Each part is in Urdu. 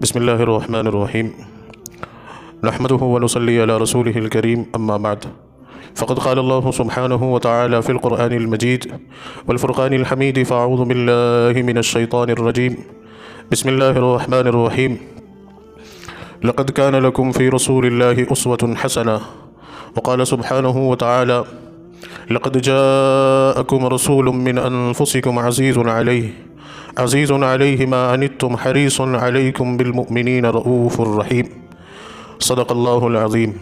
بسم الله الرحمن الرحيم نحمده ونصلي على رسوله الكريم أما بعد فقد قال الله سبحانه وتعالى في القرآن المجيد والفرقان الحميد فأعوذ بالله من الشيطان الرجيم بسم الله الرحمن الرحيم لقد كان لكم في رسول الله أسوة حسنة وقال سبحانه وتعالى لقد جاءكم رسول من أنفسكم عزيز عليه ما عنتم حريص عليكم بالمؤمنين رؤوف رحيم صدق الله العظيم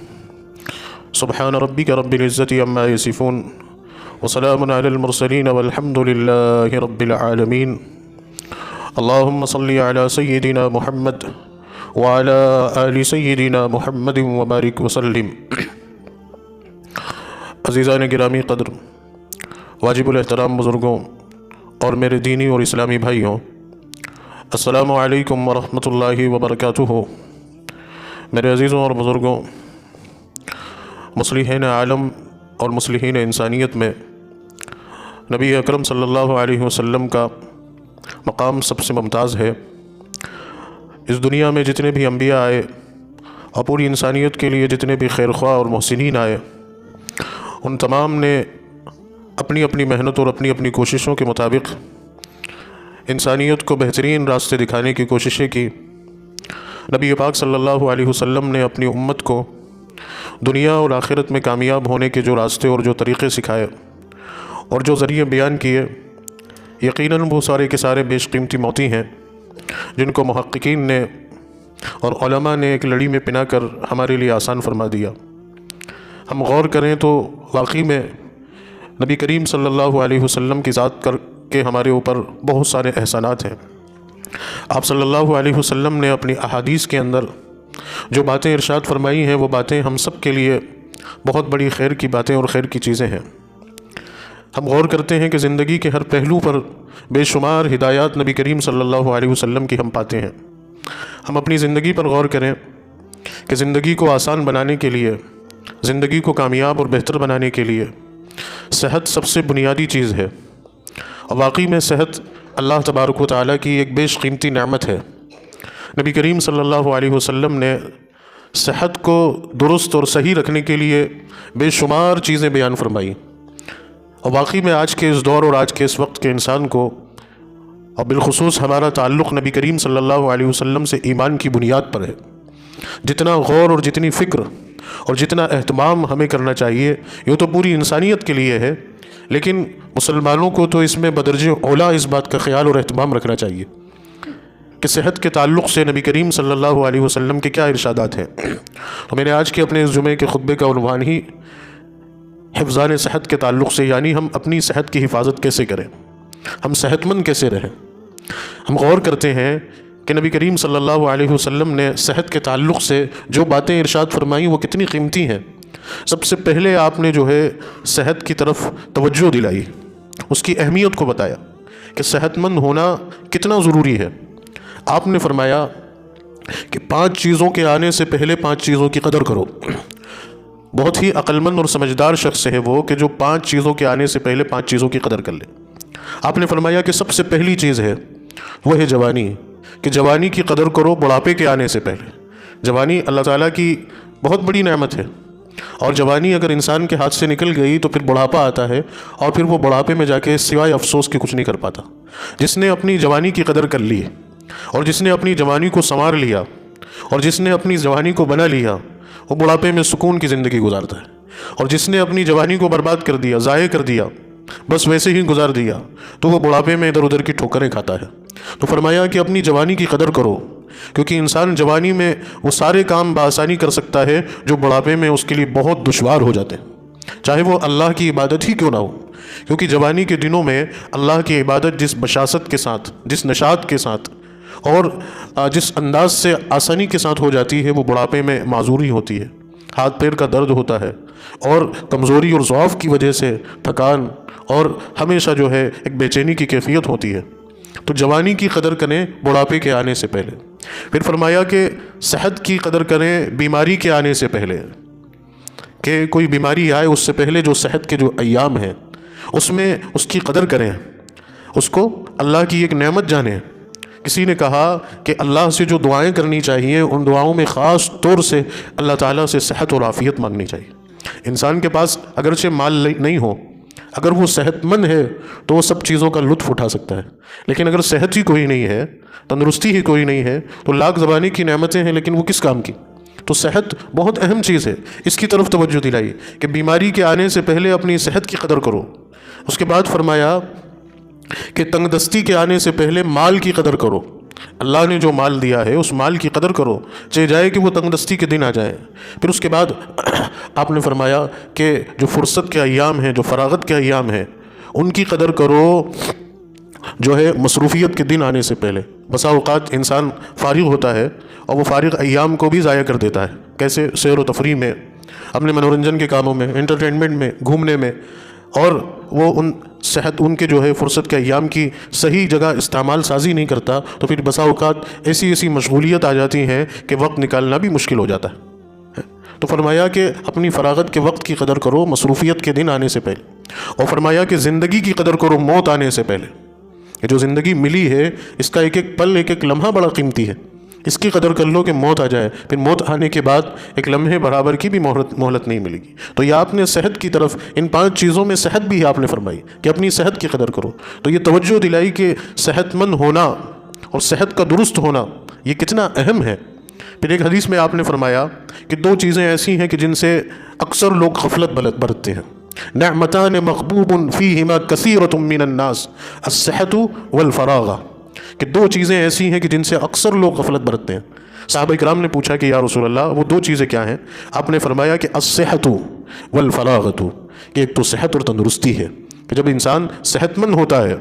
سبحان ربك رب العزة عما يصفون وسلام على المرسلين والحمد لله رب العالمين اللهم صل على سيدنا محمد وعلى آل سيدنا محمد وبارك وسلم عزیزان گرامی قدر، واجب الاحترام بزرگوں اور میرے دینی اور اسلامی بھائیوں، السلام علیکم ورحمۃ اللہ وبرکاتہ۔ میرے عزیزوں اور بزرگوں، مصلحین عالم اور مصلحین انسانیت میں نبی اکرم صلی اللہ علیہ وسلم کا مقام سب سے ممتاز ہے۔ اس دنیا میں جتنے بھی انبیاء آئے اور پوری انسانیت کے لیے جتنے بھی خیرخواہ اور محسنین آئے، ان تمام نے اپنی اپنی محنت اور اپنی اپنی کوششوں کے مطابق انسانیت کو بہترین راستے دکھانے کی کوششیں کی۔ نبی پاک صلی اللہ علیہ وسلم نے اپنی امت کو دنیا اور آخرت میں کامیاب ہونے کے جو راستے اور جو طریقے سکھائے اور جو ذریعے بیان کیے، یقیناً وہ سارے کے سارے بیش قیمتی موتی ہیں، جن کو محققین نے اور علماء نے ایک لڑی میں پنا کر ہمارے لیے آسان فرما دیا۔ ہم غور کریں تو واقعی میں نبی کریم صلی اللہ علیہ وسلم کی ذات کر کے ہمارے اوپر بہت سارے احسانات ہیں۔ آپ صلی اللہ علیہ وسلم نے اپنی احادیث کے اندر جو باتیں ارشاد فرمائی ہیں، وہ باتیں ہم سب کے لیے بہت بڑی خیر کی باتیں اور خیر کی چیزیں ہیں۔ ہم غور کرتے ہیں کہ زندگی کے ہر پہلو پر بے شمار ہدایات نبی کریم صلی اللہ علیہ وسلم کی ہم پاتے ہیں۔ ہم اپنی زندگی پر غور کریں کہ زندگی کو آسان بنانے کے لیے، زندگی کو کامیاب اور بہتر بنانے کے لیے صحت سب سے بنیادی چیز ہے، اور واقعی میں صحت اللہ تبارک و تعالیٰ کی ایک بیش قیمتی نعمت ہے۔ نبی کریم صلی اللہ علیہ وسلم نے صحت کو درست اور صحیح رکھنے کے لیے بے شمار چیزیں بیان فرمائی، اور واقعی میں آج کے اس دور اور آج کے اس وقت کے انسان کو، اور بالخصوص ہمارا تعلق نبی کریم صلی اللہ علیہ وسلم سے ایمان کی بنیاد پر ہے۔ جتنا غور اور جتنی فکر اور جتنا اہتمام ہمیں کرنا چاہیے، یہ تو پوری انسانیت کے لیے ہے، لیکن مسلمانوں کو تو اس میں بدرجہ اولا اس بات کا خیال اور اہتمام رکھنا چاہیے کہ صحت کے تعلق سے نبی کریم صلی اللہ علیہ وسلم کے کیا ارشادات ہیں۔ تو میں نے آج کے اپنے اس جمعے کے خطبے کا عنوان ہی حفظان صحت کے تعلق سے، یعنی ہم اپنی صحت کی حفاظت کیسے کریں، ہم صحت مند کیسے رہیں۔ ہم غور کرتے ہیں کہ نبی کریم صلی اللہ علیہ وسلم نے صحت کے تعلق سے جو باتیں ارشاد فرمائیں وہ کتنی قیمتی ہیں۔ سب سے پہلے آپ نے جو ہے صحت کی طرف توجہ دلائی، اس کی اہمیت کو بتایا کہ صحت مند ہونا کتنا ضروری ہے۔ آپ نے فرمایا کہ 5 چیزوں کے آنے سے پہلے 5 چیزوں کی قدر کرو۔ بہت ہی عقل مند اور سمجھدار شخص ہے وہ کہ جو 5 چیزوں کے آنے سے پہلے 5 چیزوں کی قدر کر لے۔ آپ نے فرمایا کہ سب سے پہلی چیز ہے وہ ہے جوانی، کہ جوانی کی قدر کرو بڑھاپے کے آنے سے پہلے۔ جوانی اللہ تعالیٰ کی بہت بڑی نعمت ہے، اور جوانی اگر انسان کے ہاتھ سے نکل گئی تو پھر بڑھاپا آتا ہے، اور پھر وہ بڑھاپے میں جا کے سوائے افسوس کے کچھ نہیں کر پاتا۔ جس نے اپنی جوانی کی قدر کر لی، اور جس نے اپنی جوانی کو سنوار لیا، اور جس نے اپنی جوانی کو بنا لیا، وہ بڑھاپے میں سکون کی زندگی گزارتا ہے۔ اور جس نے اپنی جوانی کو برباد کر دیا، ضائع کر دیا، بس ویسے ہی گزار دیا، تو وہ بڑھاپے میں ادھر ادھر کی ٹھوکریں کھاتا ہے۔ تو فرمایا کہ اپنی جوانی کی قدر کرو، کیونکہ انسان جوانی میں وہ سارے کام بآسانی کر سکتا ہے جو بڑھاپے میں اس کے لیے بہت دشوار ہو جاتے ہیں، چاہے وہ اللہ کی عبادت ہی کیوں نہ ہو۔ کیونکہ جوانی کے دنوں میں اللہ کی عبادت جس بشاست کے ساتھ، جس نشاط کے ساتھ اور جس انداز سے آسانی کے ساتھ ہو جاتی ہے، وہ بڑھاپے میں معذوری ہوتی ہے، ہاتھ پیر کا درد ہوتا ہے، اور کمزوری اور ضعف کی وجہ سے تھکان اور ہمیشہ جو ہے ایک بے چینی کی کیفیت ہوتی ہے۔ تو جوانی کی قدر کریں بڑھاپے کے آنے سے پہلے۔ پھر فرمایا کہ صحت کی قدر کریں بیماری کے آنے سے پہلے، کہ کوئی بیماری آئے اس سے پہلے جو صحت کے جو ایام ہیں اس میں اس کی قدر کریں، اس کو اللہ کی ایک نعمت جانیں کسی نے کہا کہ اللہ سے جو دعائیں کرنی چاہیے ان دعاؤں میں خاص طور سے اللہ تعالیٰ سے صحت اور عافیت مانگنی چاہیے۔ انسان کے پاس اگرچہ مال نہیں ہو، اگر وہ صحت مند ہے تو وہ سب چیزوں کا لطف اٹھا سکتا ہے، لیکن اگر صحت ہی کوئی نہیں ہے، تندرستی ہی کوئی نہیں ہے، تو لاکھ زبانی کی نعمتیں ہیں لیکن وہ کس کام کی؟ تو صحت بہت اہم چیز ہے، اس کی طرف توجہ دلائی کہ بیماری کے آنے سے پہلے اپنی صحت کی قدر کرو۔ اس کے بعد فرمایا کہ تنگ دستی کے آنے سے پہلے مال کی قدر کرو، اللہ نے جو مال دیا ہے اس مال کی قدر کرو، چاہے جائے کہ وہ تنگ دستی کے دن آ جائیں۔ پھر اس کے بعد آپ نے فرمایا کہ جو فرصت کے ایام ہیں، جو فراغت کے ایام ہیں، ان کی قدر کرو جو ہے مصروفیت کے دن آنے سے پہلے۔ بسا اوقات انسان فارغ ہوتا ہے اور وہ فارغ ایام کو بھی ضائع کر دیتا ہے، کیسے؟ سیر و تفریح میں، اپنے منورنجن کے کاموں میں، انٹرٹینمنٹ میں، گھومنے میں، اور وہ ان کے جو ہے فرصت کے ایام کی صحیح جگہ استعمال سازی نہیں کرتا، تو پھر بسا اوقات ایسی مشغولیت آ جاتی ہیں کہ وقت نکالنا بھی مشکل ہو جاتا ہے۔ تو فرمایا کہ اپنی فراغت کے وقت کی قدر کرو مصروفیت کے دن آنے سے پہلے، اور فرمایا کہ زندگی کی قدر کرو موت آنے سے پہلے۔ یہ جو زندگی ملی ہے اس کا ایک ایک پل، ایک ایک لمحہ بڑا قیمتی ہے، اس کی قدر کر لو کہ موت آ جائے، پھر موت آنے کے بعد ایک لمحے برابر کی بھی مہلت نہیں ملے گی۔ تو یہ آپ نے صحت کی طرف، ان 5 چیزوں میں صحت بھی آپ نے فرمائی کہ اپنی صحت کی قدر کرو، تو یہ توجہ دلائی کہ صحت مند ہونا اور صحت کا درست ہونا یہ کتنا اہم ہے۔ پھر ایک حدیث میں آپ نے فرمایا کہ 2 چیزیں ایسی ہیں کہ جن سے اکثر لوگ غفلت برتتے ہیں، نعمتان مغبوب فیہما کثیرۃ من الناس الصحۃ والفراغ، کہ 2 چیزیں ایسی ہیں کہ جن سے اکثر لوگ غفلت برتتے ہیں۔ صحابہ کرام نے پوچھا کہ یا رسول اللہ وہ 2 چیزیں کیا ہیں؟ آپ نے فرمایا کہ الصحۃ والفراغۃ، کہ ایک تو صحت اور تندرستی ہے، کہ جب انسان صحت مند ہوتا ہے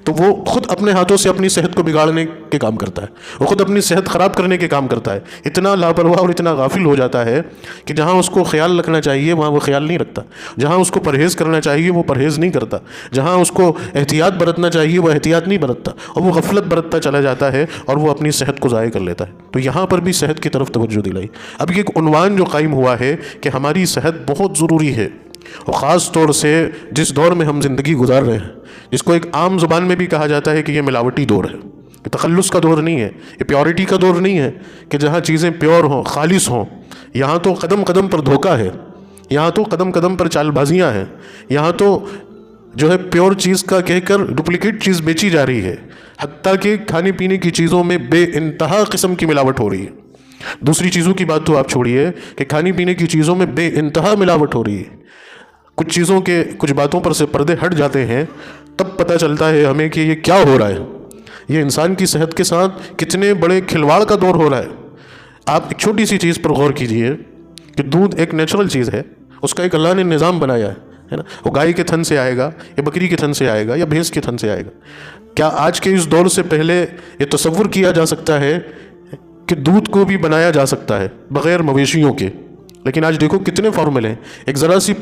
تو وہ خود اپنے ہاتھوں سے اپنی صحت کو بگاڑنے کے کام کرتا ہے، وہ خود اپنی صحت خراب کرنے کے کام کرتا ہے، اتنا لاپرواہ اور اتنا غافل ہو جاتا ہے کہ جہاں اس کو خیال رکھنا چاہیے وہاں وہ خیال نہیں رکھتا، جہاں اس کو پرہیز کرنا چاہیے وہ پرہیز نہیں کرتا، جہاں اس کو احتیاط برتنا چاہیے وہ احتیاط نہیں برتتا، اور وہ غفلت برتتا چلا جاتا ہے اور وہ اپنی صحت کو ضائع کر لیتا ہے۔ تو یہاں پر بھی صحت کی طرف توجہ دلائی۔ اب یہ ایک عنوان جو قائم ہوا ہے کہ ہماری صحت بہت ضروری ہے، اور خاص طور سے جس دور میں ہم زندگی گزار رہے ہیں، جس کو ایک عام زبان میں بھی کہا جاتا ہے کہ یہ ملاوٹی دور ہے، یہ تخلص کا دور نہیں ہے، یہ پیورٹی کا دور نہیں ہے کہ جہاں چیزیں پیور ہوں، خالص ہوں۔ یہاں تو قدم قدم پر دھوکہ ہے، یہاں تو قدم قدم پر چال بازیاں ہیں، یہاں تو جو ہے پیور چیز کا کہہ کر ڈپلیکیٹ چیز بیچی جا رہی ہے، حتیٰ کہ کھانے پینے کی چیزوں میں بے انتہا قسم کی ملاوٹ ہو رہی ہے۔ دوسری چیزوں کی بات تو آپ چھوڑیے کہ کھانے پینے کی چیزوں میں بے انتہا ملاوٹ ہو رہی ہے۔ کچھ چیزوں کے، کچھ باتوں پر سے پردے ہٹ جاتے ہیں تب پتہ چلتا ہے ہمیں کہ یہ کیا ہو رہا ہے، یہ انسان کی صحت کے ساتھ کتنے بڑے کھلواڑ کا دور ہو رہا ہے۔ آپ ایک چھوٹی سی چیز پر غور کیجئے کہ دودھ ایک نیچرل چیز ہے، اس کا ایک اللہ نے نظام بنایا ہے نا، وہ گائے کے تھن سے آئے گا یا بکری کے تھن سے آئے گا یا بھینس کے تھن سے آئے گا۔ کیا آج کے اس دور سے پہلے یہ تصور کیا جا سکتا ہے کہ دودھ کو بھی بنایا جا سکتا ہے بغیر مویشیوں کے؟ لیکن آج دیکھو کتنے فارمول ہیں، ایک ذرا سی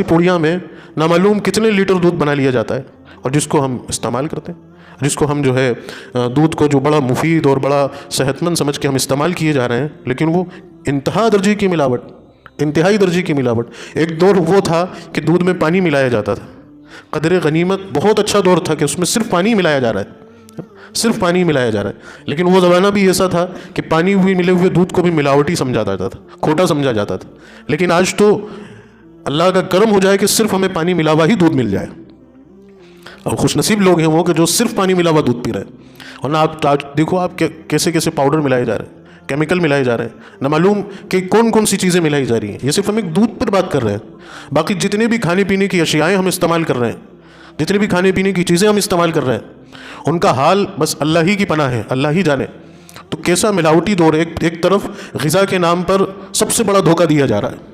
پڑیاں میں نامعلوم کتنے لیٹر دودھ بنا لیا جاتا ہے، اور جس کو ہم استعمال کرتے ہیں، جس کو ہم جو ہے دودھ کو جو بڑا مفید اور بڑا صحت مند سمجھ کے ہم استعمال کیے جا رہے ہیں، لیکن وہ انتہائی درجے کی ملاوٹ۔ ایک دور وہ تھا کہ دودھ میں پانی ملایا جاتا تھا، قدر غنیمت بہت اچھا دور تھا کہ اس میں صرف پانی ملایا جا رہا ہے، لیکن وہ زمانہ بھی ایسا تھا کہ پانی بھی ملے ہوئے دودھ کو بھی ملاوٹی سمجھا جاتا تھا، کھوٹا سمجھا جاتا تھا۔ لیکن آج تو اللہ کا کرم ہو جائے کہ صرف ہمیں پانی ملا ہوا ہی دودھ مل جائے، اور خوش نصیب لوگ ہیں وہ کہ جو صرف پانی ملا ہوا دودھ پی رہے ہیں۔ اور نہ آپ دیکھو آپ کیسے کیسے پاؤڈر ملائے جا رہے ہیں، کیمیکل ملائے جا رہے ہیں، نہ معلوم کہ کون کون سی چیزیں ملائی جا رہی ہیں۔ یہ صرف ہم ایک دودھ پر بات کر رہے ہیں، باقی جتنے بھی کھانے پینے کی اشیائیں ہم استعمال کر رہے ہیں، جتنے بھی کھانے پینے کی چیزیں ہم استعمال کر رہے ہیں، ان کا حال بس اللہ ہی کی پناہ ہے، اللہ ہی جانے۔ تو کیسا ملاوٹی دور ہے، ایک طرف غذا کے نام پر سب سے بڑا دھوکہ دیا جا رہا ہے،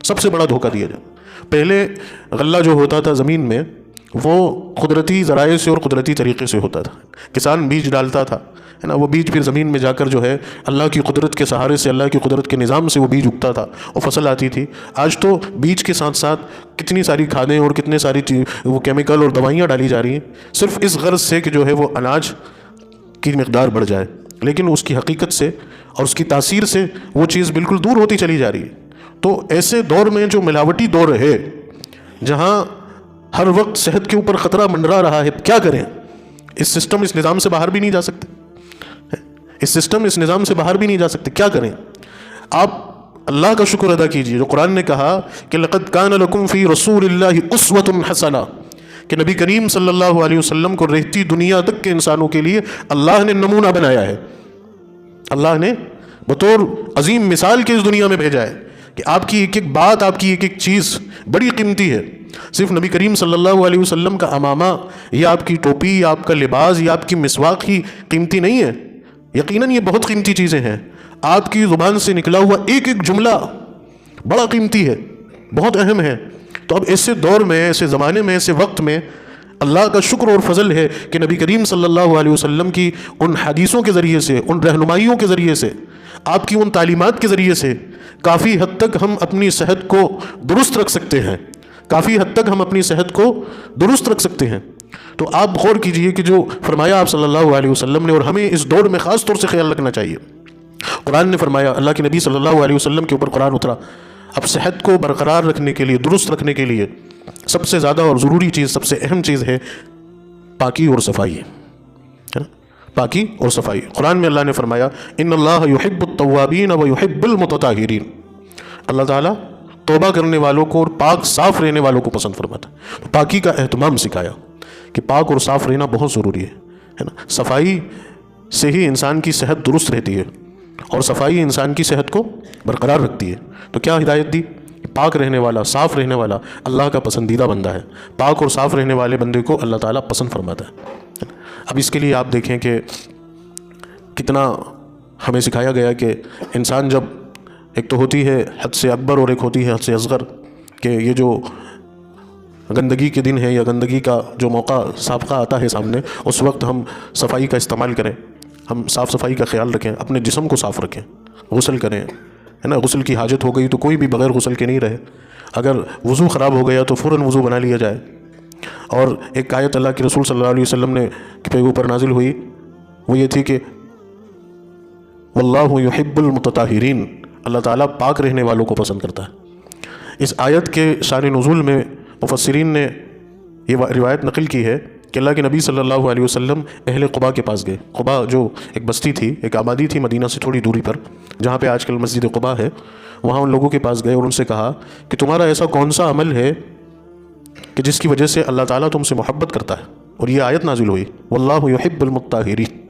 سب سے بڑا دھوکہ دیا جا رہا ہے۔ پہلے غلہ جو ہوتا تھا زمین میں وہ قدرتی ذرائع سے اور قدرتی طریقے سے ہوتا تھا، کسان بیج ڈالتا تھا ہے نا، وہ بیج پھر زمین میں جا کر جو ہے اللہ کی قدرت کے سہارے سے، اللہ کی قدرت کے نظام سے وہ بیج اگتا تھا اور فصل آتی تھی۔ آج تو بیج کے ساتھ ساتھ کتنی ساری کھادیں اور کتنے ساری وہ کیمیکل اور دوائیاں ڈالی جا رہی ہیں، صرف اس غرض سے کہ جو ہے وہ اناج کی مقدار بڑھ جائے، لیکن اس کی حقیقت سے اور اس کی تاثیر سے وہ چیز بالکل دور ہوتی چلی جا رہی ہے۔ تو ایسے دور میں جو ملاوٹی دور ہے، جہاں ہر وقت صحت کے اوپر خطرہ منڈرا رہا ہے، کیا کریں؟ اس سسٹم اس نظام سے باہر بھی نہیں جا سکتے، اس سسٹم اس نظام سے باہر بھی نہیں جا سکتے، کیا کریں؟ آپ اللہ کا شکر ادا کیجیے جو قرآن نے کہا کہ لقد کان لکم فی رسول اللہ اسوۃ حسنہ، کہ نبی کریم صلی اللہ علیہ وسلم کو رہتی دنیا تک کے انسانوں کے لیے اللہ نے نمونہ بنایا ہے، اللہ نے بطور عظیم مثال کے اس دنیا میں بھیجا ہے کہ آپ کی ایک ایک بات، آپ کی ایک ایک چیز بڑی قیمتی ہے۔ صرف نبی کریم صلی اللہ علیہ وسلم کا امامہ یا آپ کی ٹوپی یا آپ کا لباس یا آپ کی مسواک ہی قیمتی نہیں ہے، یقیناً یہ بہت قیمتی چیزیں ہیں۔ آپ کی زبان سے نکلا ہوا ایک ایک جملہ بڑا قیمتی ہے، بہت اہم ہے۔ تو اب ایسے دور میں، ایسے زمانے میں، ایسے وقت میں اللہ کا شکر اور فضل ہے کہ نبی کریم صلی اللہ علیہ وسلم کی ان حدیثوں کے ذریعے سے، ان رہنمائیوں کے ذریعے سے، آپ کی ان تعلیمات کے ذریعے سے کافی حد تک ہم اپنی صحت کو درست رکھ سکتے ہیں، کافی حد تک ہم اپنی صحت کو درست رکھ سکتے ہیں۔ تو آپ غور کیجئے کہ جو فرمایا آپ صلی اللہ علیہ وسلم نے، اور ہمیں اس دور میں خاص طور سے خیال رکھنا چاہیے۔ قرآن نے فرمایا، اللہ کے نبی صلی اللہ علیہ وسلم کے اوپر قرآن اترا، اب صحت کو برقرار رکھنے کے لیے، درست رکھنے کے لیے سب سے زیادہ اور ضروری چیز، سب سے اہم چیز ہے پاکی اور صفائی، پاکی اور صفائی۔ قرآن میں اللہ نے فرمایا ان اللہ یحب التوابین و یحب المتطہرین، اللہ تعالیٰ توبہ کرنے والوں کو اور پاک صاف رہنے والوں کو پسند فرماتا ہے۔ تو پاکی کا اہتمام سکھایا کہ پاک اور صاف رہنا بہت ضروری ہے نا۔ صفائی سے ہی انسان کی صحت درست رہتی ہے، اور صفائی انسان کی صحت کو برقرار رکھتی ہے۔ تو کیا ہدایت دی؟ پاک رہنے والا، صاف رہنے والا اللہ کا پسندیدہ بندہ ہے، پاک اور صاف رہنے والے بندے کو اللہ تعالیٰ پسند فرماتا ہے۔ اب اس کے لیے آپ دیکھیں کہ کتنا ہمیں سکھایا گیا کہ انسان جب، ایک تو ہوتی ہے حد سے اکبر اور ایک ہوتی ہے حد سے اصغر، کہ یہ جو گندگی کے دن ہے یا گندگی کا جو موقع سابقہ آتا ہے سامنے، اس وقت ہم صفائی کا استعمال کریں، ہم صاف صفائی کا خیال رکھیں، اپنے جسم کو صاف رکھیں، غسل کریں، ہے نا۔ غسل کی حاجت ہو گئی تو کوئی بھی بغیر غسل کے نہیں رہے، اگر وضو خراب ہو گیا تو فوراً وضو بنا لیا جائے۔ اور ایک آیت اللہ کے رسول صلی اللہ علیہ وسلم نے کے اوپر نازل ہوئی، وہ یہ تھی کہ واللہ یحب المتطہرین، اللہ تعالیٰ پاک رہنے والوں کو پسند کرتا ہے۔ اس آیت کے شان نزول میں مفسرین نے یہ روایت نقل کی ہے کہ اللہ کے نبی صلی اللہ علیہ وسلم اہل قباء کے پاس گئے۔ قباء جو ایک بستی تھی، ایک آبادی تھی مدینہ سے تھوڑی دوری پر، جہاں پہ آج کل مسجد قباء ہے، وہاں ان لوگوں کے پاس گئے اور ان سے کہا کہ تمہارا ایسا کون سا عمل ہے کہ جس کی وجہ سے اللہ تعالیٰ تم سے محبت کرتا ہے؟ اور یہ آیت نازل ہوئی واللہ یحب المطہرین۔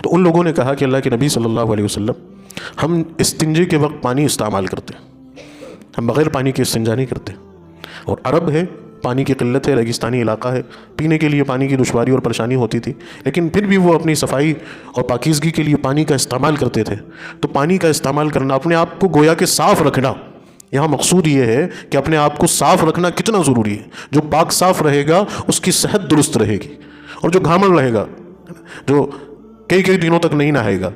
تو ان لوگوں نے کہا کہ اللہ کے نبی صلی اللہ علیہ وسلم، ہم استنجے کے وقت پانی استعمال کرتے ہیں، ہم بغیر پانی کے استنجا نہیں کرتے، اور عرب ہے، پانی کی قلت ہے، ریگستانی علاقہ ہے، پینے کے لیے پانی کی دشواری اور پریشانی ہوتی تھی، لیکن پھر بھی وہ اپنی صفائی اور پاکیزگی کے لیے پانی کا استعمال کرتے تھے۔ تو پانی کا استعمال کرنا، اپنے آپ کو گویا کہ صاف رکھنا، یہاں مقصود یہ ہے کہ اپنے آپ کو صاف رکھنا کتنا ضروری ہے۔ جو پاک صاف رہے گا اس کی صحت درست رہے گی، اور جو گھامل رہے گا، جو کئی دنوں تک نہیں نہائے گا،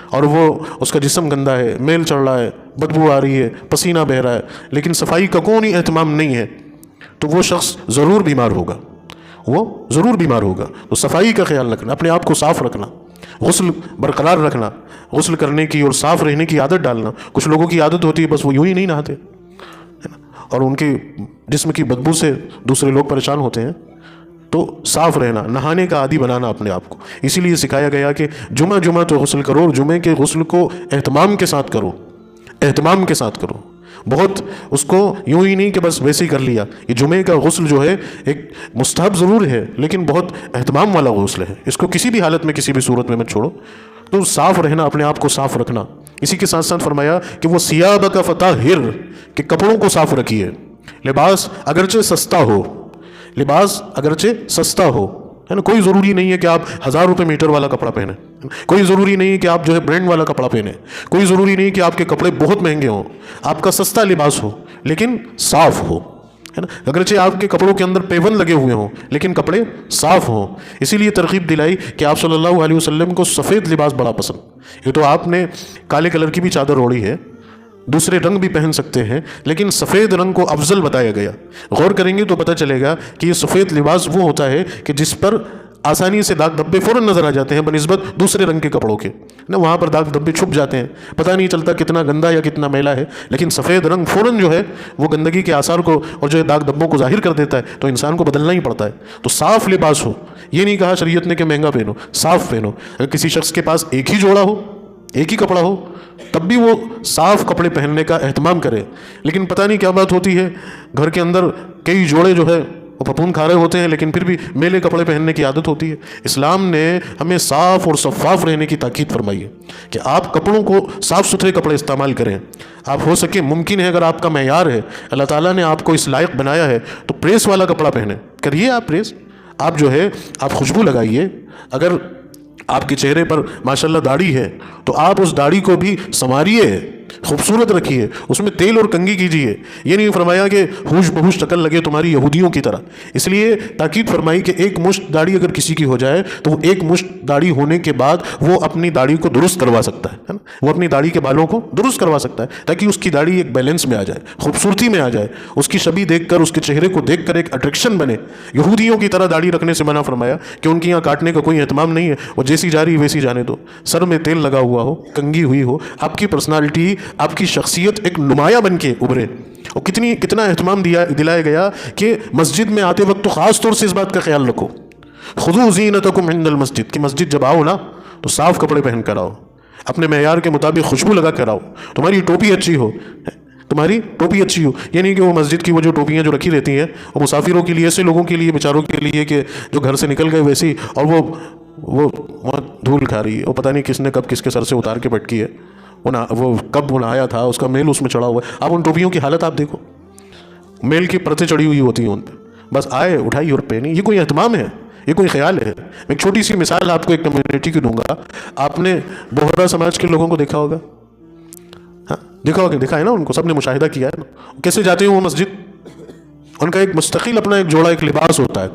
اور وہ اس کا جسم گندا ہے، میل چڑھ رہا ہے، بدبو آ رہی ہے، پسینہ بہہ رہا ہے، لیکن صفائی کا کوئی اہتمام نہیں ہے، تو وہ شخص ضرور بیمار ہوگا، وہ ضرور بیمار ہوگا۔ تو صفائی کا خیال رکھنا، اپنے آپ کو صاف رکھنا، غسل برقرار رکھنا، غسل کرنے کی اور صاف رہنے کی عادت ڈالنا۔ کچھ لوگوں کی عادت ہوتی ہے بس وہ یوں ہی نہیں نہاتے، اور ان کے جسم کی بدبو سے دوسرے لوگ پریشان ہوتے ہیں۔ تو صاف رہنا، نہانے کا عادی بنانا اپنے آپ کو۔ اسی لیے سکھایا گیا کہ جمعہ تو غسل کرو، اور جمعے کے غسل کو اہتمام کے ساتھ کرو، اہتمام کے ساتھ کرو، بہت اس کو یوں ہی نہیں کہ بس ویسے ہی کر لیا۔ یہ جمعے کا غسل جو ہے ایک مستحب ضرور ہے، لیکن بہت اہتمام والا غسل ہے، اس کو کسی بھی حالت میں، کسی بھی صورت میں مت چھوڑو۔ تو صاف رہنا، اپنے آپ کو صاف رکھنا۔ اسی کے ساتھ ساتھ فرمایا کہ وہ ثیابک فطہر، کہ کپڑوں کو صاف رکھیے۔ لباس اگرچہ سستا ہو، لباس اگرچہ سستا ہو، ہے نا، کوئی ضروری نہیں ہے کہ آپ 1000 روپے میٹر والا کپڑا پہنیں، کوئی ضروری نہیں ہے کہ آپ جو ہے برانڈ والا کپڑا پہنیں، کوئی ضروری نہیں کہ آپ کے کپڑے بہت مہنگے ہوں، آپ کا سستا لباس ہو لیکن صاف ہو، ہے نا۔ اگرچہ آپ کے کپڑوں کے اندر پیون لگے ہوئے ہوں لیکن کپڑے صاف ہوں۔ اسی لیے ترغیب دلائی کہ آپ صلی اللہ علیہ وسلم کو سفید لباس بڑا پسند۔ یہ تو آپ نے کالے کلر کی بھی چادر اوڑھی ہے، دوسرے رنگ بھی پہن سکتے ہیں، لیکن سفید رنگ کو افضل بتایا گیا۔ غور کریں گے تو پتہ چلے گا کہ یہ سفید لباس وہ ہوتا ہے کہ جس پر آسانی سے داغ دھبے فوراً نظر آ جاتے ہیں بنسبت دوسرے رنگ کے کپڑوں کے، نا، وہاں پر داغ دھبے چھپ جاتے ہیں، پتہ نہیں چلتا کتنا گندا یا کتنا میلا ہے، لیکن سفید رنگ فوراً جو ہے وہ گندگی کے آثار کو اور جو ہے داغ دھبوں کو ظاہر کر دیتا ہے، تو انسان کو بدلنا ہی پڑتا ہے۔ تو صاف لباس ہو، یہ نہیں کہا شریعت نے کہ مہنگا پہنو، صاف پہنو۔ اگر کسی شخص کے پاس ایک ہی جوڑا ہو، ایک ہی کپڑا ہو، تب بھی وہ صاف کپڑے پہننے کا اہتمام کرے۔ لیکن پتہ نہیں کیا بات ہوتی ہے، گھر کے اندر کئی جوڑے جو ہے وہ پھپھون کھا رہے ہوتے ہیں، لیکن پھر بھی میلے کپڑے پہننے کی عادت ہوتی ہے۔ اسلام نے ہمیں صاف اور شفاف رہنے کی تاکید فرمائی ہے کہ آپ کپڑوں کو صاف ستھرے کپڑے استعمال کریں۔ آپ ہو سکے، ممکن ہے، اگر آپ کا معیار ہے، اللہ تعالیٰ نے آپ کو اس لائق بنایا ہے، تو پریس والا کپڑا پہنیں، کریے آپ پریس۔ آپ جو ہے آپ خوشبو لگائیے۔ اگر آپ کے چہرے پر ماشاءاللہ داڑھی ہے تو آپ اس داڑھی کو بھی سنواریے، خوبصورت رکھیے، اس میں تیل اور کنگھی کیجیے۔ یہ نہیں فرمایا کہ ہوش بہوش شکل لگے تمہاری یہودیوں کی طرح، اس لیے تاکید فرمائی کہ ایک مشت داڑھی اگر کسی کی ہو جائے تو وہ ایک مشت داڑھی ہونے کے بعد وہ اپنی داڑھی کو درست کروا سکتا ہے نا، وہ اپنی داڑھی کے بالوں کو درست کروا سکتا ہے، تاکہ اس کی داڑھی ایک بیلنس میں آ جائے، خوبصورتی میں آ جائے، اس کی شبیہ دیکھ کر، اس کے چہرے کو دیکھ کر ایک اٹریکشن بنے۔ یہودیوں کی طرح داڑھی رکھنے سے منع فرمایا کہ ان کی یہاں کاٹنے کا کوئی اہتمام نہیں ہے، وہ جیسی جا رہی ویسی جانے دو۔ سر میں تیل لگا ہوا ہو، کنگھی ہوئی ہو، آپ کی پرسنالٹی، آپ کی شخصیت ایک نمایاں بن کے ابھرے۔ اور کتنا اہتمام دلایا گیا کہ مسجد میں آتے وقت تو خاص طور سے اس بات کا خیال رکھو، خذوا زینتکم عند المسجد، کہ مسجد جب آؤ نا تو صاف کپڑے پہن کر آؤ، اپنے معیار کے مطابق خوشبو لگا کر آؤ، تمہاری ٹوپی اچھی ہو، تمہاری ٹوپی اچھی ہو۔ یہ نہیں کہ وہ مسجد کی وہ جو ٹوپیاں جو رکھی رہتی ہیں وہ مسافروں کے لیے، ایسے لوگوں کے لیے، بیچاروں کے لیے کہ جو گھر سے نکل گئے ویسی، اور وہ دھول کھا رہی ہے، وہ پتہ نہیں کس نے کب کس کے سر سے اتار کے پٹکی ہے، وہ کب آیا تھا، اس کا میل اس میں چڑھا ہوا ہے۔ آپ ان ٹوپیوں کی حالت آپ دیکھو، میل کی پرتیں چڑھی ہوئی ہوتی ہیں ان پہ، بس آئے اٹھائی اور پہنی۔ یہ کوئی اہتمام ہے؟ یہ کوئی خیال ہے؟ میں ایک چھوٹی سی مثال آپ کو ایک کمیونٹی کی دوں گا۔ آپ نے بوہرا سماج کے لوگوں کو دیکھا ہوگا، ہاں دیکھا ہے نا، ان کو سب نے مشاہدہ کیا ہے نا، کیسے جاتے ہیں وہ مسجد؟ ان کا ایک مستقل اپنا ایک جوڑا، ایک لباس ہوتا ہے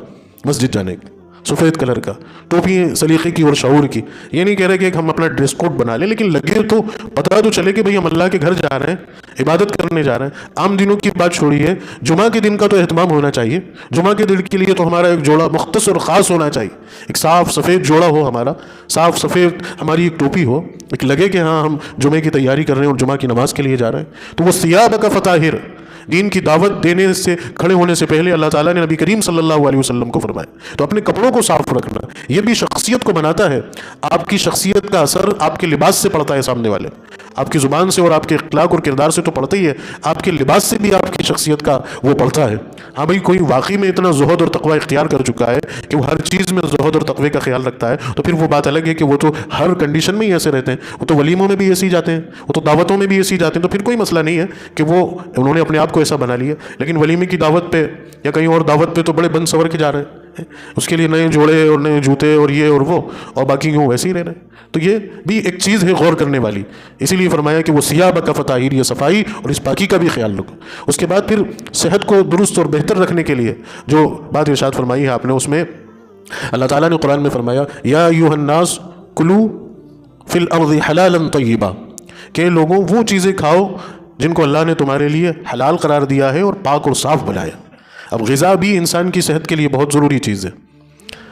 مسجد جانے کا، سفید کلر کا، ٹوپی سلیقے کی اور شعور کی۔ یہ نہیں کہہ رہے کہ ہم اپنا ڈریس کوڈ بنا لیں، لیکن لگے تو پتہ تو چلے کہ بھئی ہم اللہ کے گھر جا رہے ہیں، عبادت کرنے جا رہے ہیں۔ عام دنوں کی بات چھوڑیے، جمعہ کے دن کا تو اہتمام ہونا چاہیے۔ جمعہ کے دن کے لیے تو ہمارا ایک جوڑا مختص اور خاص ہونا چاہیے، ایک صاف سفید جوڑا ہو ہمارا، صاف سفید ہماری ایک ٹوپی ہو، ایک لگے کہ ہاں ہم جمعے کی تیاری کر رہے ہیں اور جمعہ کی نماز کے لیے جا رہے ہیں۔ تو وہ ثیابک فطہر، دین کی دعوت دینے سے کھڑے ہونے سے پہلے اللہ تعالیٰ نے نبی کریم صلی اللہ علیہ وسلم کو فرمایا۔ تو اپنے کپڑوں کو صاف رکھنا یہ بھی شخصیت کو بناتا ہے۔ آپ کی شخصیت کا اثر آپ کے لباس سے پڑتا ہے، سامنے والے آپ کی زبان سے اور آپ کے اخلاق اور کردار سے تو پڑتا ہی ہے، آپ کے لباس سے بھی آپ کی شخصیت کا وہ پڑتا ہے۔ ہاں بھائی، کوئی واقعی میں اتنا زہد اور تقوی اختیار کر چکا ہے کہ وہ ہر چیز میں زہد اور تقوی کا خیال رکھتا ہے، تو پھر وہ بات الگ ہے کہ وہ تو ہر کنڈیشن میں ہی ایسے رہتے ہیں، وہ تو ولیموں میں بھی ایسے ہی جاتے ہیں، وہ تو دعوتوں میں بھی ایسے ہی جاتے ہیں، تو پھر کوئی مسئلہ نہیں ہے کہ انہوں نے اپنے آپ کو ایسا بنا لیا۔ لیکن ولیمے کی دعوت پہ یا کہیں اور دعوت پہ تو بڑے بند سور کے جا رہے ہیں، اس کے لیے نئے جوڑے اور نئے جوتے اور یہ اور وہ، اور باقی کیوں ویسے ہی رہ رہے ہیں۔ تو یہ بھی ایک چیز ہے غور کرنے والی، اسی لیے فرمایا کہ وہ ثیابک فطہر، یہ صفائی اور اس پاکی کا بھی خیال رکھو۔ اس کے بعد پھر صحت کو درست اور بہتر رکھنے کے لیے جو بات ارشاد فرمائی ہے آپ نے، اس میں اللہ تعالیٰ نے قرآن میں فرمایا یا ایھا الناس کلوا فی الارض حلالا طیبا، کہ لوگوں وہ چیزیں کھاؤ جن کو اللہ نے تمہارے لیے حلال قرار دیا ہے اور پاک اور صاف بنایا۔ اب غذا بھی انسان کی صحت کے لیے بہت ضروری چیز ہے۔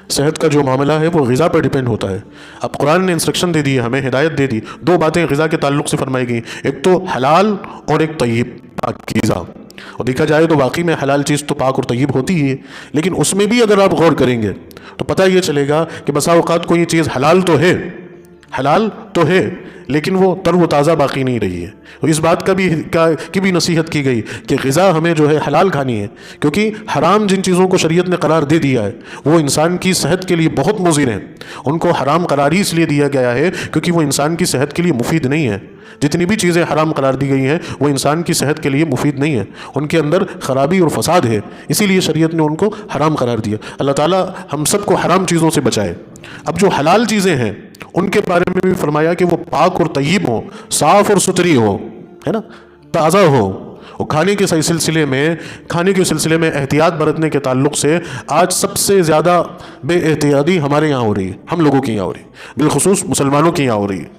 صحت کا جو معاملہ ہے وہ غذا پر ڈیپینڈ ہوتا ہے۔ اب قرآن نے انسٹرکشن دے دی ہے، ہمیں ہدایت دے دی، دو باتیں غذا کے تعلق سے فرمائی گئی، ایک تو حلال اور ایک طیب، پاکیزہ۔ اور دیکھا جائے تو واقعی میں حلال چیز تو پاک اور طیب ہوتی ہی ہے، لیکن اس میں بھی اگر آپ غور کریں گے تو پتہ یہ چلے گا کہ بسا اوقات کوئی چیز حلال تو ہے لیکن وہ تر و تازہ باقی نہیں رہی ہے۔ تو اس بات کی بھی نصیحت کی گئی کہ غذا ہمیں جو ہے حلال کھانی ہے، کیونکہ حرام جن چیزوں کو شریعت نے قرار دے دیا ہے وہ انسان کی صحت کے لیے بہت مضر ہیں۔ ان کو حرام قرار ہی اس لیے دیا گیا ہے کیونکہ وہ انسان کی صحت کے لیے مفید نہیں ہے۔ جتنی بھی چیزیں حرام قرار دی گئی ہیں وہ انسان کی صحت کے لیے مفید نہیں ہے، ان کے اندر خرابی اور فساد ہے، اسی لیے شریعت نے ان کو حرام قرار دیا۔ اللہ تعالیٰ ہم سب کو حرام چیزوں سے بچائے۔ اب جو حلال چیزیں ہیں ان کے بارے میں بھی فرمایا کہ وہ پاک اور طیب ہو، صاف اور ستھری ہو، ہے نا، تازہ ہو۔ اور کھانے کے سلسلے میں احتیاط برتنے کے تعلق سے آج سب سے زیادہ بے احتیاطی ہمارے یہاں ہو رہی ہے، ہم لوگوں کی یہاں ہو رہی ہے، بالخصوص مسلمانوں کی یہاں ہو رہی ہے۔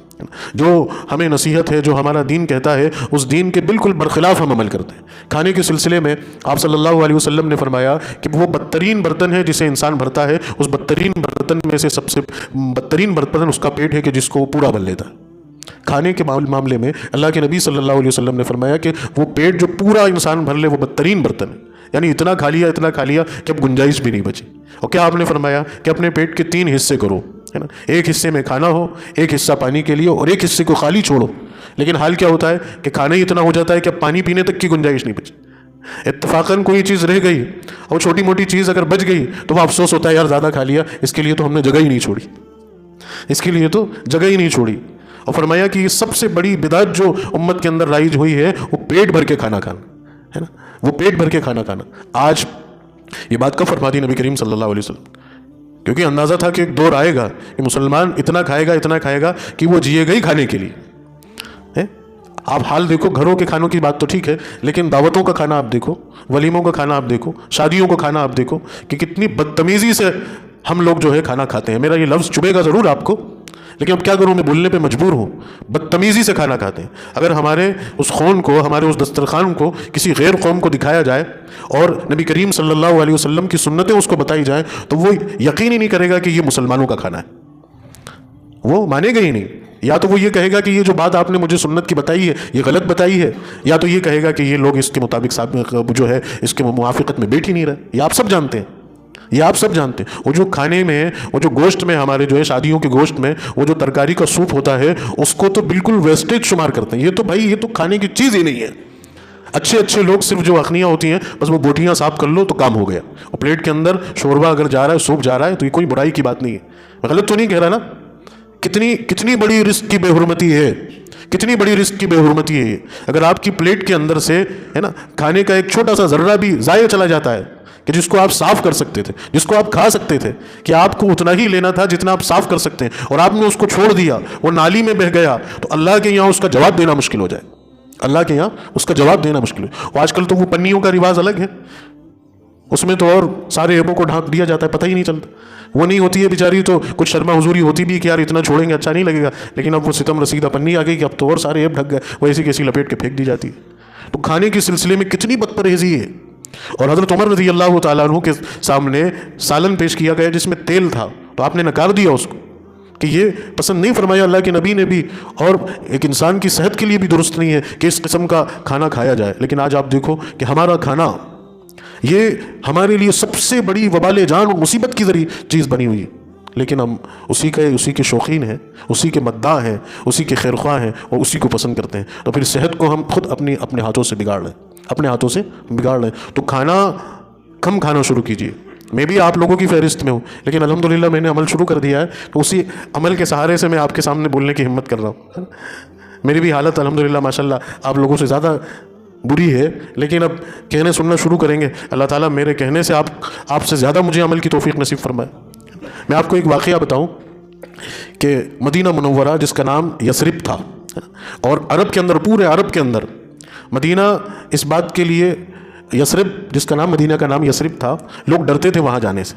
جو ہمیں نصیحت ہے، جو ہمارا دین کہتا ہے، اس دین کے بالکل برخلاف ہم عمل کرتے ہیں۔ کھانے کے سلسلے میں آپ صلی اللہ علیہ وسلم نے فرمایا کہ وہ بدترین برتن ہے جسے انسان بھرتا ہے، اس بدترین برتن میں سے سب سے بدترین برتن اس کا پیٹ ہے کہ جس کو وہ پورا بھر لیتا ہے۔ کھانے کے معاملے میں اللہ کے نبی صلی اللہ علیہ وسلم نے فرمایا کہ وہ پیٹ جو پورا انسان بھر لے وہ بدترین برتن ہے۔ یعنی اتنا کھا لیا کہ اب گنجائش بھی نہیں بچی. اور کیا آپ نے فرمایا کہ اپنے پیٹ کے 3 حصے کرو, ہے نا, ایک حصے میں کھانا ہو, ایک حصہ پانی کے لیے, اور ایک حصے کو خالی چھوڑو. لیکن حال کیا ہوتا ہے کہ کھانا ہی اتنا ہو جاتا ہے کہ اب پانی پینے تک کی گنجائش نہیں بچی. اتفاقاً کوئی چیز رہ گئی اور چھوٹی موٹی چیز اگر بچ گئی تو وہ افسوس ہوتا ہے, یار زیادہ کھا لیا, اس کے لیے تو ہم نے جگہ ہی نہیں چھوڑی, اور فرمایا کہ یہ سب سے بڑی بدعت جو امت کے اندر رائج ہوئی ہے وہ پیٹ بھر کے کھانا کھانا ہے نا, وہ پیٹ بھر کے کھانا کھانا. آج یہ بات کب فرما دی نبی کریم صلی اللہ علیہ وسلم؟ کیونکہ اندازہ تھا کہ ایک دور آئے گا کہ مسلمان اتنا کھائے گا کہ وہ جیے گا ہی کھانے کے لیے. آپ حال دیکھو, گھروں کے کھانوں کی بات تو ٹھیک ہے, لیکن دعوتوں کا کھانا آپ دیکھو, ولیموں کا کھانا آپ دیکھو, شادیوں کا کھانا آپ دیکھو کہ کتنی بدتمیزی سے ہم لوگ جو ہے کھانا کھاتے ہیں. میرا یہ لفظ چبھے گا ضرور آپ کو, لیکن اب کیا کروں, میں بولنے پہ مجبور ہوں. بدتمیزی سے کھانا کھاتے ہیں. اگر ہمارے اس خون کو, ہمارے اس دسترخوان کو کسی غیر قوم کو دکھایا جائے اور نبی کریم صلی اللہ علیہ وسلم کی سنتیں اس کو بتائی جائیں تو وہ یقین ہی نہیں کرے گا کہ یہ مسلمانوں کا کھانا ہے, وہ مانے گا ہی نہیں. یا تو وہ یہ کہے گا کہ یہ جو بات آپ نے مجھے سنت کی بتائی ہے یہ غلط بتائی ہے, یا تو یہ کہے گا کہ یہ لوگ اس کے مطابق جو ہے اس کے موافقت میں بیٹھ ہی نہیں رہے. یہ آپ سب جانتے ہیں, وہ جو کھانے میں, وہ جو گوشت میں, ہمارے جو ہے شادیوں کے گوشت میں وہ جو ترکاری کا سوپ ہوتا ہے اس کو تو بالکل ویسٹیج شمار کرتے ہیں. یہ تو بھائی یہ تو کھانے کی چیز ہی نہیں ہے. اچھے لوگ صرف جو اخنیاں ہوتی ہیں بس وہ بوٹیاں صاف کر لو تو کام ہو گیا. اور پلیٹ کے اندر شوربہ اگر جا رہا ہے, سوپ جا رہا ہے, تو یہ کوئی برائی کی بات نہیں ہے. غلط تو نہیں کہہ رہا نا؟ کتنی بڑی رزق کی بے حرمتی ہے, کتنی بڑی رزق کی بے حرمتی ہے. اگر آپ کی پلیٹ کے اندر سے, ہے نا, کھانے کا ایک چھوٹا سا ذرہ بھی ضائع چلا جاتا ہے کہ جس کو آپ صاف کر سکتے تھے, جس کو آپ کھا سکتے تھے, کہ آپ کو اتنا ہی لینا تھا جتنا آپ صاف کر سکتے ہیں, اور آپ نے اس کو چھوڑ دیا, وہ نالی میں بہہ گیا, تو اللہ کے یہاں اس کا جواب دینا مشکل ہو جائے. اور آج کل تو وہ پنیوں کا رواج الگ ہے, اس میں تو اور سارے عیبوں کو ڈھانپ دیا جاتا ہے, پتہ ہی نہیں چلتا. وہ نہیں ہوتی ہے بیچاری تو کچھ شرما حضوری ہوتی بھی کہ یار اتنا چھوڑیں گے اچھا نہیں لگے گا, لیکن اب وہ ستم رسیدہ پنی آ گئی کہ اب تو اور سارے عیب ڈھک گئے, وہ ایسی کیسی لپیٹ کے پھینک دی جاتی ہے. تو کھانے کے سلسلے میں کتنی بد پرہیزی ہے. اور حضرت عمر رضی اللہ تعالیٰ عنہ کے سامنے سالن پیش کیا گیا جس میں تیل تھا, تو آپ نے نکار دیا اس کو کہ یہ پسند نہیں فرمایا اللہ کے نبی نے بھی, اور ایک انسان کی صحت کے لیے بھی درست نہیں ہے کہ اس قسم کا کھانا کھایا جائے. لیکن آج آپ دیکھو کہ ہمارا کھانا یہ ہمارے لیے سب سے بڑی وبال جان اور مصیبت کی ذریعہ چیز بنی ہوئی ہے, لیکن ہم اسی کے شوقین ہیں, اسی کے مداح ہیں, اسی کے خیرخواہ ہیں, اور اسی کو پسند کرتے ہیں. تو پھر صحت کو ہم خود اپنے ہاتھوں سے بگاڑ لیں, تو کھانا کم کھانا شروع کیجیے. میں بھی آپ لوگوں کی فہرست میں ہوں, لیکن الحمدللہ میں نے عمل شروع کر دیا ہے, تو اسی عمل کے سہارے سے میں آپ کے سامنے بولنے کی ہمت کر رہا ہوں. میری بھی حالت الحمدللہ ماشاءاللہ آپ لوگوں سے زیادہ بری ہے, لیکن اب کہنے سننا شروع کریں گے. اللہ تعالیٰ میرے کہنے سے آپ سے زیادہ مجھے عمل کی توفیق نصیب فرمائے. میں آپ کو ایک واقعہ بتاؤں کہ مدینہ منورہ جس کا نام یثرب تھا, اور عرب کے اندر, پورے عرب کے اندر مدینہ اس بات کے لیے, یثرب جس کا نام, مدینہ کا نام یثرب تھا, لوگ ڈرتے تھے وہاں جانے سے,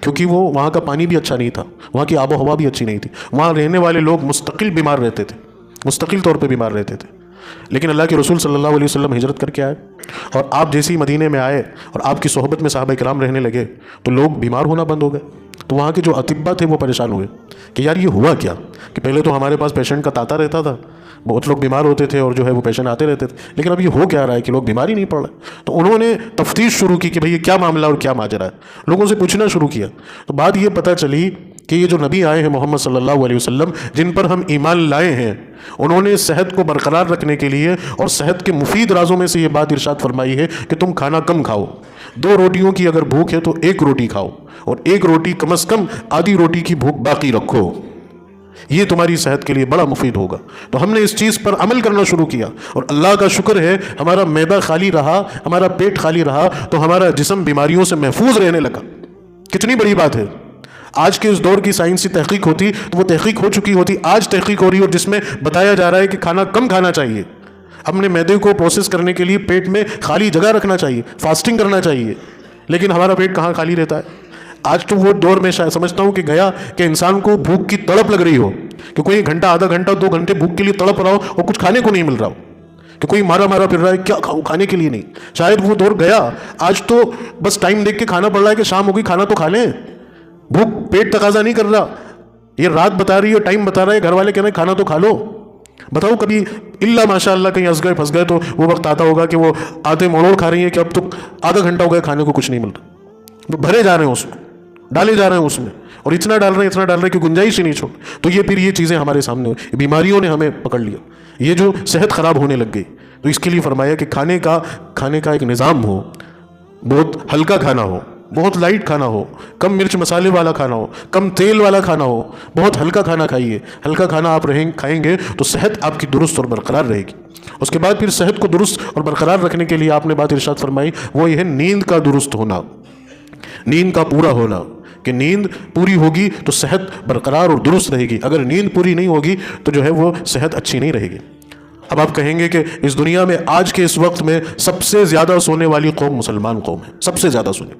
کیونکہ وہاں کا پانی بھی اچھا نہیں تھا, وہاں کی آب و ہوا بھی اچھی نہیں تھی, وہاں رہنے والے لوگ مستقل بیمار رہتے تھے, مستقل طور پہ بیمار رہتے تھے. لیکن اللہ کے رسول صلی اللہ علیہ وسلم ہجرت کر کے آئے, اور آپ جیسی مدینے میں آئے اور آپ کی صحبت میں صحابہ کرام رہنے لگے, تو لوگ بیمار ہونا بند ہو گئے. تو وہاں کے جو اطباء تھے وہ پریشان ہوئے کہ یار یہ ہوا کیا, کہ پہلے تو ہمارے پاس پیشنٹ کا تاتا رہتا تھا, بہت لوگ بیمار ہوتے تھے اور جو ہے وہ پیشنٹ آتے رہتے تھے, لیکن اب یہ ہو کیا رہا ہے کہ لوگ بیمار ہی نہیں پڑ رہے. تو انہوں نے تفتیش شروع کی کہ بھئی یہ کیا معاملہ اور کیا ماجرا ہے, لوگوں سے پوچھنا شروع کیا. تو بات یہ پتہ چلی کہ یہ جو نبی آئے ہیں محمد صلی اللہ علیہ وسلم, جن پر ہم ایمان لائے ہیں, انہوں نے صحت کو برقرار رکھنے کے لیے اور صحت کے مفید رازوں میں سے یہ بات ارشاد فرمائی ہے کہ تم کھانا کم کھاؤ, 2 روٹیوں کی اگر بھوک ہے تو 1 روٹی کھاؤ, اور 1 روٹی کم از کم آدھی روٹی کی بھوک باقی رکھو, یہ تمہاری صحت کے لیے بڑا مفید ہوگا. تو ہم نے اس چیز پر عمل کرنا شروع کیا, اور اللہ کا شکر ہے ہمارا معدہ خالی رہا, ہمارا پیٹ خالی رہا, تو ہمارا جسم بیماریوں سے محفوظ رہنے لگا. کتنی بڑی بات ہے. آج کے اس دور کی سائنسی تحقیق ہوتی تو وہ تحقیق ہو چکی ہوتی, آج تحقیق ہو رہی ہے اور جس میں بتایا جا رہا ہے کہ کھانا کم کھانا چاہیے, اپنے معدے کو پروسیس کرنے کے لیے پیٹ میں خالی جگہ رکھنا چاہیے, فاسٹنگ کرنا چاہیے. لیکن ہمارا پیٹ کہاں خالی رہتا ہے. آج تو وہ دور میں شاید سمجھتا ہوں کہ گیا کہ انسان کو بھوک کی تڑپ لگ رہی ہو, کہ کوئی گھنٹہ, آدھا گھنٹہ, 2 گھنٹے بھوک کے لیے تڑپ رہا ہو اور کچھ کھانے کو نہیں مل رہا ہو, کہ کوئی مارا پھر رہا ہے, کیا کھاؤں, کھانے کے لیے نہیں. شاید وہ دور گیا. آج تو بس ٹائم دیکھ کے کھانا پڑ رہا ہے کہ شام ہو گئی, کھانا تو کھا لیں, بھوک پیٹ تقاضا نہیں کر رہا. یہ رات بتا رہی ہے, ٹائم بتا رہا ہے, گھر والے کہہ رہے ہیں کھانا تو کھا لو. بتاؤ کبھی اللہ ماشاء اللہ کہیں ہنس گئے پھنس گئے تو وہ وقت آتا ہوگا کہ وہ آدھے مڑوڑ کھا رہی ہیں کہ اب تو آدھا گھنٹہ ہو گیا کھانے کو کچھ نہیں مل رہا، تو بھرے جا رہے ہیں اس میں، ڈالے جا رہے ہیں اس میں، اور اتنا ڈال رہے ہیں کہ گنجائش ہی نہیں چھوڑ. تو یہ پھر یہ چیزیں ہمارے سامنے ہوئی، بیماریوں نے ہمیں پکڑ لیا، یہ جو صحت خراب ہونے لگ گئی. تو اس کے لیے فرمایا کہ کھانے کا ایک نظام ہو، بہت ہلکا کھانا ہو، بہت لائٹ کھانا ہو، کم مرچ مسالے والا کھانا ہو، کم تیل والا کھانا ہو، بہت ہلکا کھانا کھائیے. ہلکا کھانا آپ کھائیں گے تو صحت آپ کی درست اور برقرار رہے گی. اس کے بعد پھر صحت کو درست اور برقرار رکھنے کے لیے آپ نے بات ارشاد فرمائی، وہ یہ ہے نیند کا درست ہونا، نیند کا پورا ہونا، کہ نیند پوری ہوگی تو صحت برقرار اور درست رہے گی. اگر نیند پوری نہیں ہوگی تو جو ہے وہ صحت اچھی نہیں رہے گی. اب آپ کہیں گے کہ اس دنیا میں آج کے اس وقت میں سب سے زیادہ سونے والی قوم مسلمان قوم ہے، سب سے زیادہ سونے.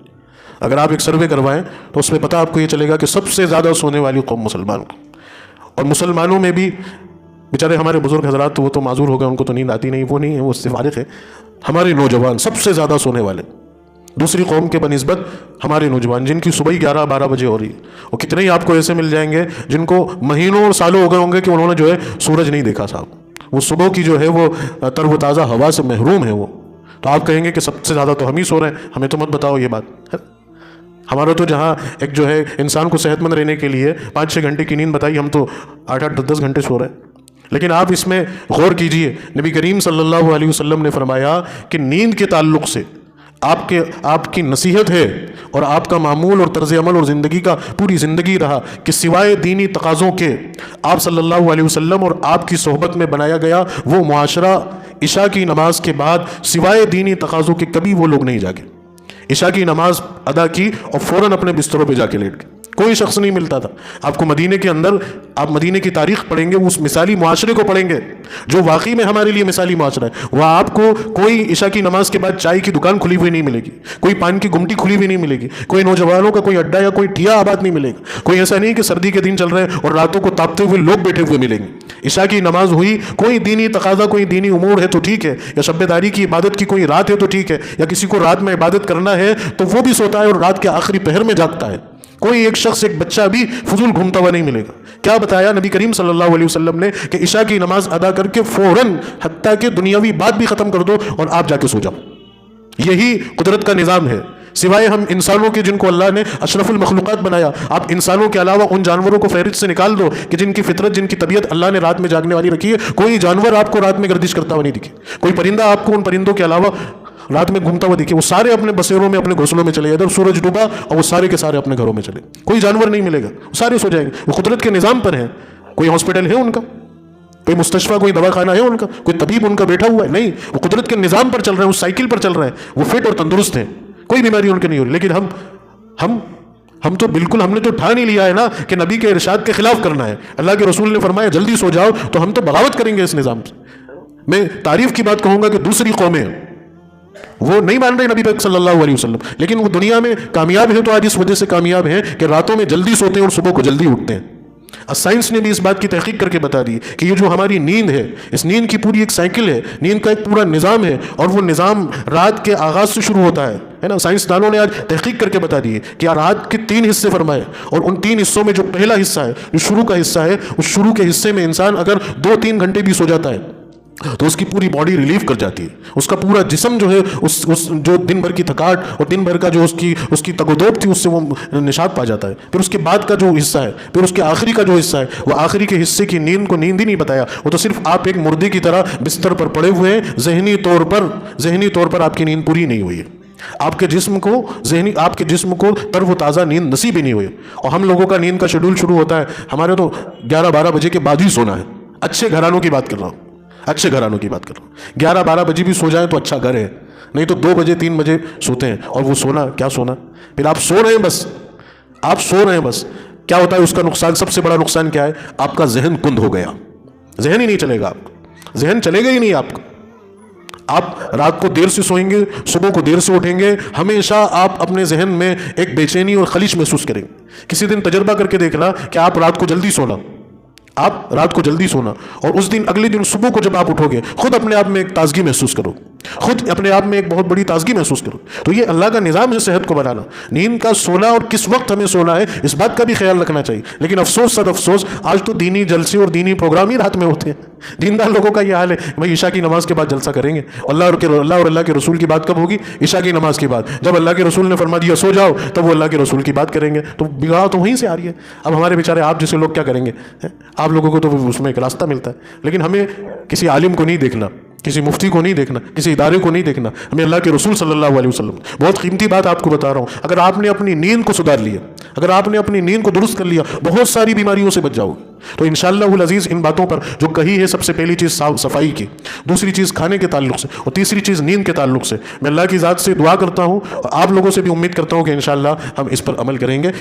اگر آپ ایک سروے کروائیں تو اس میں پتہ آپ کو یہ چلے گا کہ سب سے زیادہ سونے والی قوم مسلمان قوم. اور مسلمانوں میں بھی بیچارے ہمارے بزرگ حضرات تو وہ تو معذور ہو گئے، ان کو تو نیند آتی نہیں، وہ نہیں ہے، وہ اس سے فارغ ہے. ہمارے نوجوان سب سے زیادہ سونے والے، دوسری قوم کے بنسبت ہمارے نوجوان جن کی صبح 11-12 بجے ہو رہی ہے. اور کتنے ہی آپ کو ایسے مل جائیں گے جن کو مہینوں اور سالوں ہو گئے ہوں گے کہ انہوں نے جو ہے سورج نہیں دیکھا صاحب، وہ صبح کی جو ہے وہ تر و تازہ ہوا سے محروم ہے وہ. تو آپ کہیں گے کہ سب سے زیادہ تو ہم ہی سو رہے ہیں، ہمیں تو مت بتاؤ یہ بات. ہمارا تو جہاں ایک جو ہے انسان کو صحت مند رہنے کے لیے 5-6 گھنٹے کی نیند بتائی، ہم تو 8-10 گھنٹے سو رہے ہیں. لیکن آپ اس میں غور کیجئے، نبی کریم صلی اللہ علیہ وسلم نے فرمایا کہ نیند کے تعلق سے آپ کی نصیحت ہے اور آپ کا معمول اور طرز عمل اور زندگی کا پوری زندگی رہا کہ سوائے دینی تقاضوں کے آپ صلی اللہ علیہ وسلم اور آپ کی صحبت میں بنایا گیا وہ معاشرہ عشاء کی نماز کے بعد سوائے دینی تقاضوں کے کبھی وہ لوگ نہیں جاگے. عشاء کی نماز ادا کی اور فوراً اپنے بستروں پہ جا کے لیٹ گئے. کوئی شخص نہیں ملتا تھا. آپ کو مدینے کے اندر آپ مدینے کی تاریخ پڑھیں گے، اس مثالی معاشرے کو پڑھیں گے جو واقعی میں ہمارے لیے مثالی معاشرہ ہے. وہاں آپ کو کوئی عشاء کی نماز کے بعد چائے کی دکان کھلی ہوئی نہیں ملے گی، کوئی پان کی گمٹی کھلی ہوئی نہیں ملے گی، کوئی نوجوانوں کا کوئی اڈا یا کوئی ٹھیا آباد نہیں ملے گا. کوئی ایسا نہیں کہ سردی کے دن چل رہے ہیں اور راتوں کو تاپتے ہوئے لوگ بیٹھے ہوئے ملیں گے. عشاء کی نماز ہوئی، کوئی دینی تقاضا کوئی دینی امور ہے تو ٹھیک ہے، یا شب داری کی عبادت کی کوئی رات ہے تو ٹھیک ہے، یا کسی کو رات میں عبادت کرنا ہے تو وہ بھی سوتا ہے اور رات کے آخری پہر میں جاگتا ہے. کوئی ایک شخص ایک بچہ بھی فضول گھومتا ہوا نہیں ملے گا. کیا بتایا نبی کریم صلی اللہ علیہ وسلم نے کہ عشاء کی نماز ادا کر کے فوراً حتیٰ کہ دنیاوی بات بھی ختم کر دو اور آپ جا کے سو جاؤ. یہی قدرت کا نظام ہے. سوائے ہم انسانوں کے جن کو اللہ نے اشرف المخلوقات بنایا، آپ انسانوں کے علاوہ ان جانوروں کو فہرست سے نکال دو کہ جن کی فطرت جن کی طبیعت اللہ نے رات میں جاگنے والی رکھی ہے. کوئی جانور آپ کو رات میں گردش کرتا ہوا نہیں دکھے، کوئی پرندہ آپ کو ان پرندوں کے علاوہ رات میں گھومتا ہوا دکھے. وہ سارے اپنے بسیروں میں اپنے گھونسلوں میں چلے، ادھر سورج ڈوبا اور وہ سارے کے سارے اپنے گھروں میں چلے. کوئی جانور نہیں ملے گا، وہ سارے سو جائیں گے. وہ قدرت کے نظام پر ہیں. کوئی ہاسپٹل ہے ان کا، کوئی مستشفیٰ کوئی دواخانہ ہے ان کا، کوئی طبیب ان کا بیٹھا ہوا ہے؟ نہیں. وہ قدرت کے نظام پر چل رہے ہیں، اس سائیکل پر چل رہے ہیں. وہ فٹ اور تندرست ہیں، کوئی بیماری ان کے نہیں ہو رہی. لیکن ہم تو بالکل ہم نے تو ٹھان ہی لیا ہے نا کہ نبی کے ارشاد کے خلاف کرنا ہے. اللہ کے رسول نے فرمایا جلدی سو جاؤ، تو ہم تو بغاوت کریں گے اس نظام سے. میں تعریف کی بات کہوں گا کہ دوسری قومیں وہ نہیں مان رہے نبی صلی اللہ علیہ وسلم، لیکن وہ دنیا میں کامیاب ہیں تو آج اس وجہ سے کامیاب ہیں کہ راتوں میں جلدی سوتے ہیں اور صبح کو جلدی اٹھتے ہیں. سائنس نے بھی اس بات کی تحقیق کر کے بتا دی کہ یہ جو ہماری نیند ہے، اس نیند کی پوری ایک سائیکل ہے، نیند کا ایک پورا نظام ہے، اور وہ نظام رات کے آغاز سے شروع ہوتا ہے نا. سائنسدانوں نے آج تحقیق کر کے بتا دی کہ رات کے 3 حصے فرمائے، اور ان 3 حصوں میں جو پہلا حصہ ہے، جو شروع کا حصہ ہے، اس شروع کے حصے میں انسان اگر 2-3 گھنٹے بھی سو جاتا ہے تو اس کی پوری باڈی ریلیف کر جاتی ہے. اس کا پورا جسم جو ہے اس جو دن بھر کی تھکاٹ اور دن بھر کا جو اس کی تگ و دوب تھی اس سے وہ نشاط پا جاتا ہے. پھر اس کے بعد کا جو حصہ ہے، پھر اس کے آخری کا جو حصہ ہے، وہ آخری کے حصے کی نیند کو نیند ہی نہیں بتایا. وہ تو صرف آپ ایک مردے کی طرح بستر پر پڑے ہوئے ہیں، ذہنی طور پر آپ کی نیند پوری نہیں ہوئی ہے. آپ کے جسم کو تر و تازہ نیند نصیب ہی نہیں ہوئی. اور ہم لوگوں کا نیند کا شیڈول شروع ہوتا ہے، ہمارے تو 11-12 بجے کے بعد ہی سونا ہے. اچھے گھرانوں کی بات کر رہا ہوں، 11-12 بجے بھی سو جائیں تو اچھا گھر ہے، نہیں تو 2 بجے 3 بجے سوتے ہیں. اور وہ سونا کیا سونا، پھر آپ سو رہے ہیں بس. کیا ہوتا ہے اس کا نقصان؟ سب سے بڑا نقصان کیا ہے؟ آپ کا ذہن کند ہو گیا. ذہن ہی نہیں چلے گا، آپ کا ذہن چلے گا ہی نہیں. آپ رات کو دیر سے سوئیں گے، صبح کو دیر سے اٹھیں گے. ہمیشہ آپ اپنے ذہن میں ایک بے چینی اور خلیش محسوس کریں گے. کسی دن تجربہ کر کے دیکھنا کہ آپ رات کو جلدی سونا، اور اس دن اگلے دن صبح کو جب آپ اٹھو گے خود اپنے آپ میں ایک تازگی محسوس کرو. خود اپنے آپ میں ایک بہت بڑی تازگی محسوس کرو. تو یہ اللہ کا نظام ہے صحت کو بنانا. نیند کا سونا اور کس وقت ہمیں سونا ہے اس بات کا بھی خیال رکھنا چاہیے. لیکن افسوس صد افسوس آج تو دینی جلسے اور دینی پروگرام ہی رات میں ہوتے ہیں. دیندار لوگوں کا یہ حال ہے بھائی عشاء کی نماز کے بعد جلسہ کریں گے. اللہ اور اللہ کے رسول کی بات کب ہوگی؟ عشاء کی نماز کے بعد. جب اللہ کے رسول نے فرما دیا سو جاؤ تب وہ اللہ کے رسول کی بات کریں گے. تو بگاڑ تو وہیں سے آ رہی ہے. اب ہمارے بیچارے آپ جیسے لوگ کیا کریں گے؟ آپ لوگوں کو تو اس میں ایک راستہ ملتا ہے. لیکن ہمیں کسی عالم کو نہیں دیکھنا, کسی مفتی کو نہیں دیکھنا, کسی ادارے کو نہیں دیکھنا, ہمیں اللہ کے رسول صلی اللہ علیہ وسلم. بہت قیمتی بات آپ کو بتا رہا ہوں. اگر آپ نے اپنی نیند کو سدھار لیا, اگر آپ نے اپنی نیند کو درست کر لیا, بہت ساری بیماریوں سے بچ جاؤ گے. تو انشاءاللہ العزیز ان باتوں پر جو کہی ہے, سب سے پہلی چیز صفائی کی, دوسری چیز کھانے کے تعلق سے, اور تیسری چیز نیند کے تعلق سے. میں اللہ کی ذات سے دعا کرتا ہوں, اور آپ لوگوں سے بھی امید کرتا ہوں کہ انشاءاللہ ہم اس پر عمل کریں گے.